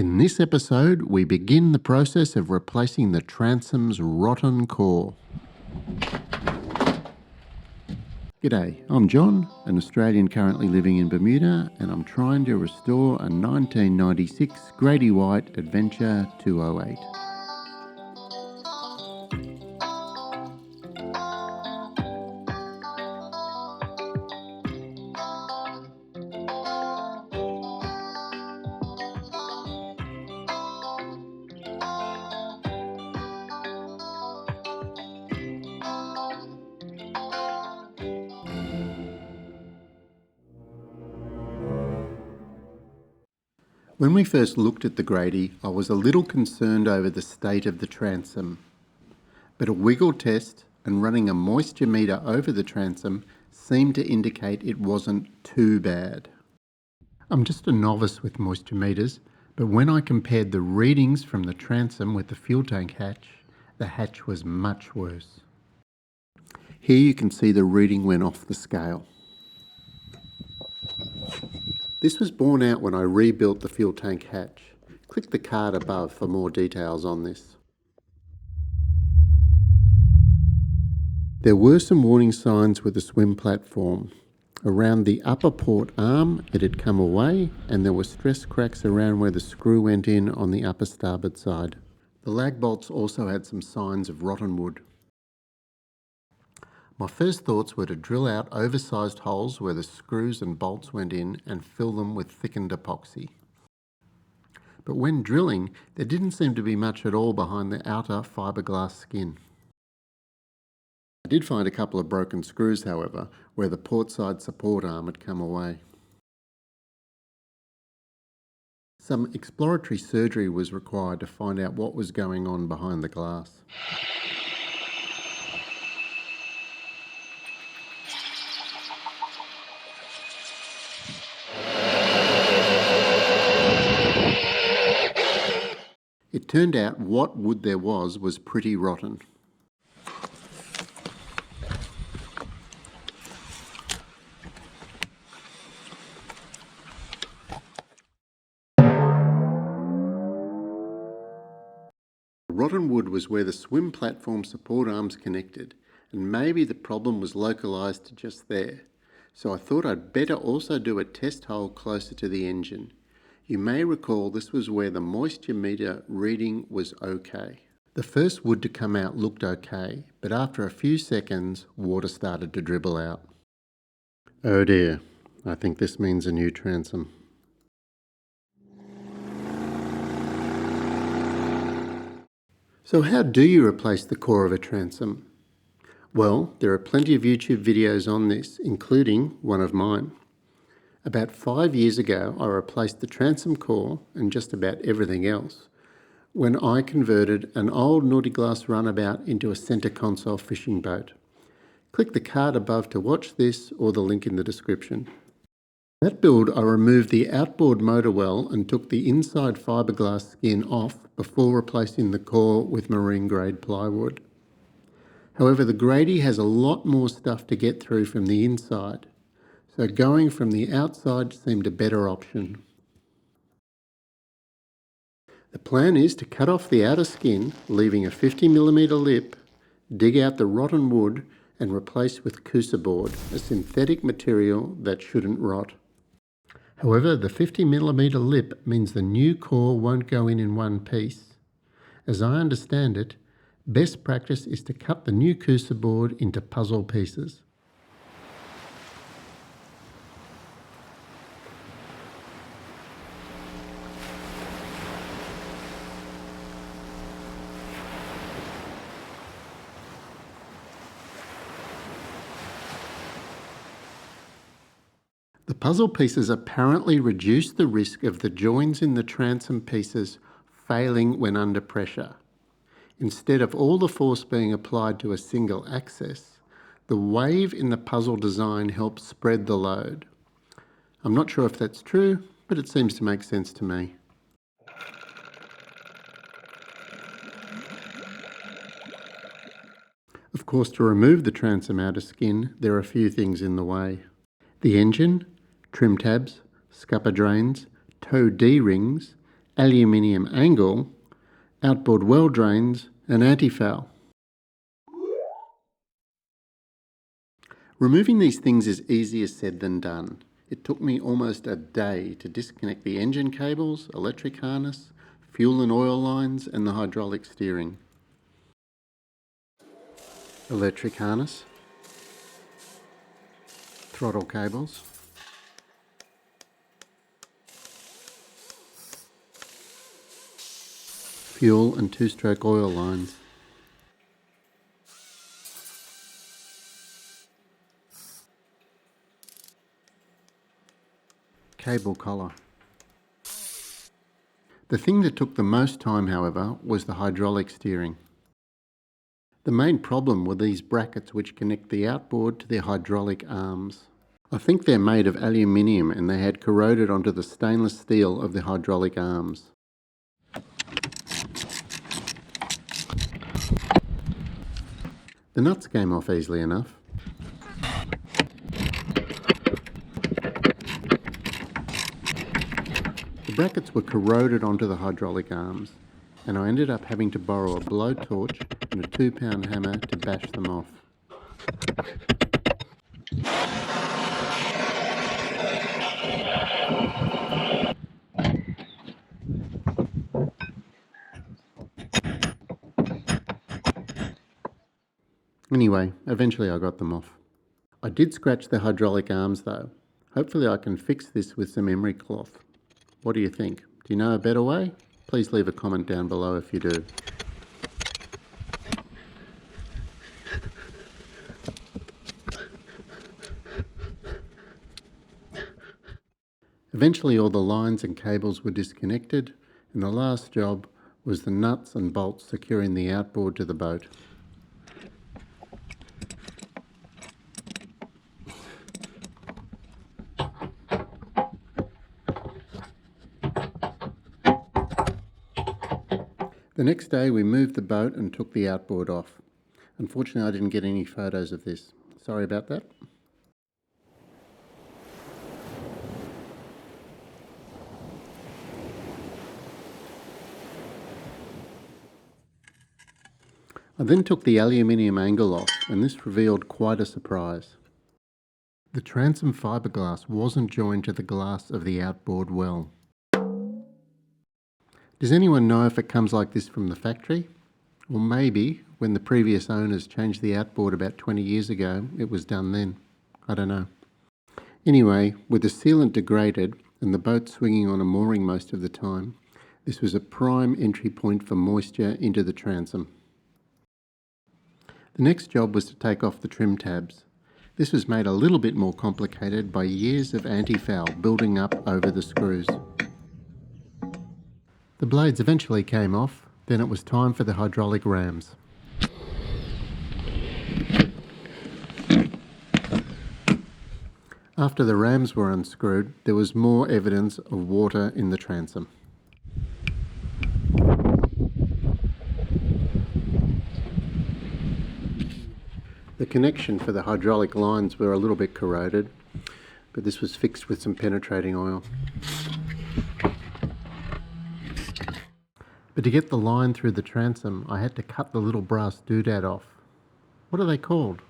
In this episode, we begin the process of replacing the Transom's rotten core. G'day, I'm John, an Australian currently living in Bermuda, and I'm trying to restore a 1996 Grady White Adventure 208. When we first looked at the Grady, I was a little concerned over the state of the transom, but a wiggle test and running a moisture meter over the transom seemed to indicate it wasn't too bad. I'm just a novice with moisture meters, but when I compared the readings from the transom with the fuel tank hatch, the hatch was much worse. Here you can see the reading went off the scale. This was borne out when I rebuilt the fuel tank hatch. Click the card above for more details on this. There were some warning signs with the swim platform. Around the upper port arm it had come away, and there were stress cracks around where the screw went in on the upper starboard side. The lag bolts also had some signs of rotten wood. My first thoughts were to drill out oversized holes where the screws and bolts went in and fill them with thickened epoxy. But when drilling, there didn't seem to be much at all behind the outer fiberglass skin. I did find a couple of broken screws, however, where the portside support arm had come away. Some exploratory surgery was required to find out what was going on behind the glass. It turned out what wood there was pretty rotten. The rotten wood was where the swim platform support arms connected, and maybe the problem was localised to just there. So I thought I'd better also do a test hole closer to the engine. You may recall this was where the moisture meter reading was okay. The first wood to come out looked okay, but after a few seconds, water started to dribble out. Oh dear, I think this means a new transom. So how do you replace the core of a transom? Well, there are plenty of YouTube videos on this, including one of mine. About 5 years ago, I replaced the transom core and just about everything else when I converted an old Naughty Glass runabout into a centre console fishing boat. Click the card above to watch this or the link in the description. That build, I removed the outboard motor well and took the inside fiberglass skin off before replacing the core with marine grade plywood. However, the Grady has a lot more stuff to get through from the inside, so going from the outside seemed a better option. The plan is to cut off the outer skin, leaving a 50mm lip, dig out the rotten wood and replace with Kusa board, a synthetic material that shouldn't rot. However, the 50mm lip means the new core won't go in one piece. As I understand it, best practice is to cut the new Kusa board into puzzle pieces. The puzzle pieces apparently reduce the risk of the joins in the transom pieces failing when under pressure. Instead of all the force being applied to a single axis, the wave in the puzzle design helps spread the load. I'm not sure if that's true, but it seems to make sense to me. Of course, to remove the transom outer skin, there are a few things in the way. The engine, trim tabs, scupper drains, toe D-rings, aluminium angle, outboard well drains and anti-foul. Removing these things is easier said than done. It took me almost a day to disconnect the engine cables, electric harness, fuel and oil lines and the hydraulic steering. Electric harness, throttle cables, fuel and two-stroke oil lines, cable collar. The thing that took the most time, however, was the hydraulic steering. The main problem were these brackets which connect the outboard to the hydraulic arms. I think they're made of aluminium and they had corroded onto the stainless steel of the hydraulic arms. The nuts came off easily enough. The brackets were corroded onto the hydraulic arms, and I ended up having to borrow a blowtorch and a 2-pound hammer to bash them off. Anyway, eventually I got them off. I did scratch the hydraulic arms though. Hopefully I can fix this with some emery cloth. What do you think? Do you know a better way? Please leave a comment down below if you do. Eventually all the lines and cables were disconnected, and the last job was the nuts and bolts securing the outboard to the boat. The next day we moved the boat and took the outboard off. Unfortunately I didn't get any photos of this. Sorry about that. I then took the aluminium angle off, and this revealed quite a surprise. The transom fiberglass wasn't joined to the glass of the outboard well. Does anyone know if it comes like this from the factory? Or maybe when the previous owners changed the outboard about 20 years ago, it was done then. I don't know. Anyway, with the sealant degraded and the boat swinging on a mooring most of the time, this was a prime entry point for moisture into the transom. The next job was to take off the trim tabs. This was made a little bit more complicated by years of anti-foul building up over the screws. The blades eventually came off, then it was time for the hydraulic rams. After the rams were unscrewed, there was more evidence of water in the transom. The connection for the hydraulic lines were a little bit corroded, but this was fixed with some penetrating oil. But to get the line through the transom, I had to cut the little brass doodad off. What are they called?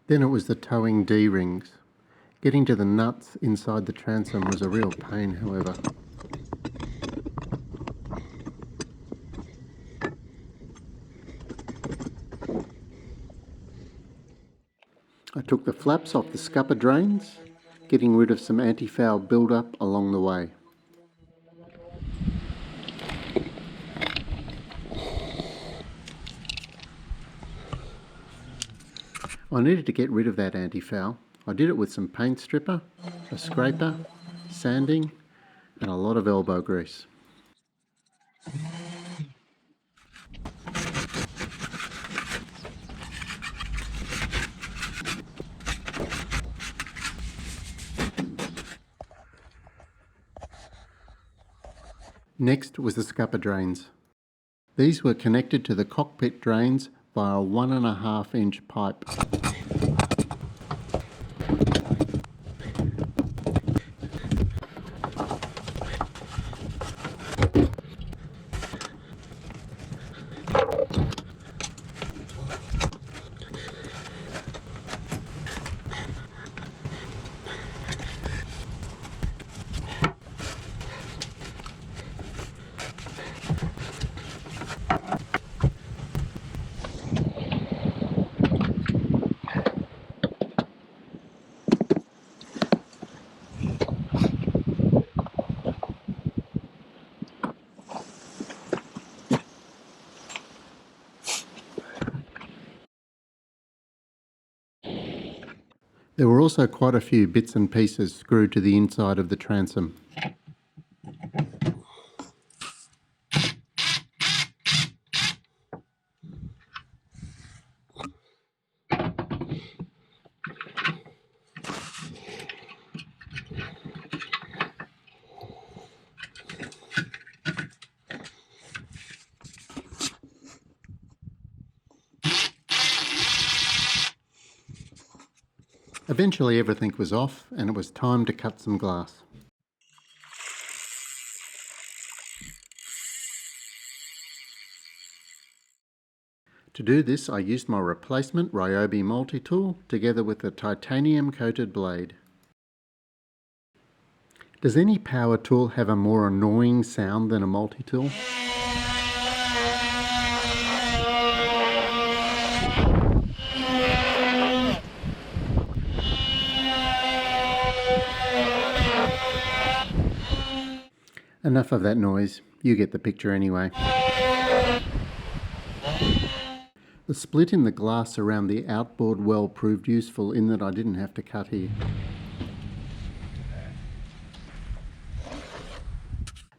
Then it was the towing D-rings. Getting to the nuts inside the transom was a real pain, however. I took the flaps off the scupper drains, getting rid of some anti-foul build-up along the way. I needed to get rid of that anti-foul. I did it with some paint stripper, a scraper, sanding, and a lot of elbow grease. Next was the scupper drains. These were connected to the cockpit drains via a 1.5 inch pipe. There were also quite a few bits and pieces screwed to the inside of the transom. Eventually everything was off and it was time to cut some glass. To do this, I used my replacement Ryobi multi-tool together with a titanium coated blade. Does any power tool have a more annoying sound than a multi-tool? Enough of that noise, you get the picture anyway. The split in the glass around the outboard well proved useful in that I didn't have to cut here.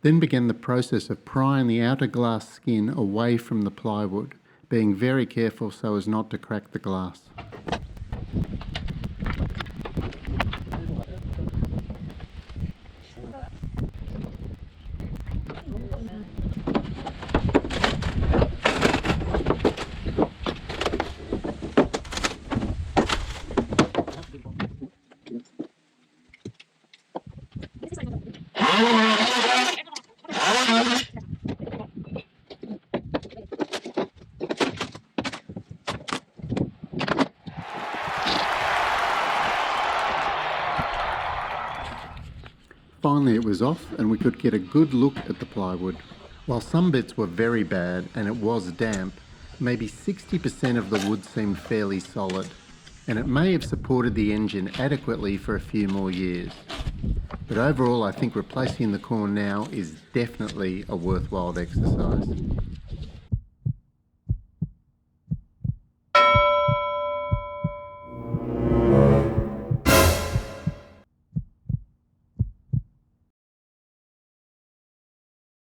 Then began the process of prying the outer glass skin away from the plywood, being very careful so as not to crack the glass. Finally it was off and we could get a good look at the plywood. While some bits were very bad and it was damp, maybe 60% of the wood seemed fairly solid, and it may have supported the engine adequately for a few more years. But overall I think replacing the core now is definitely a worthwhile exercise.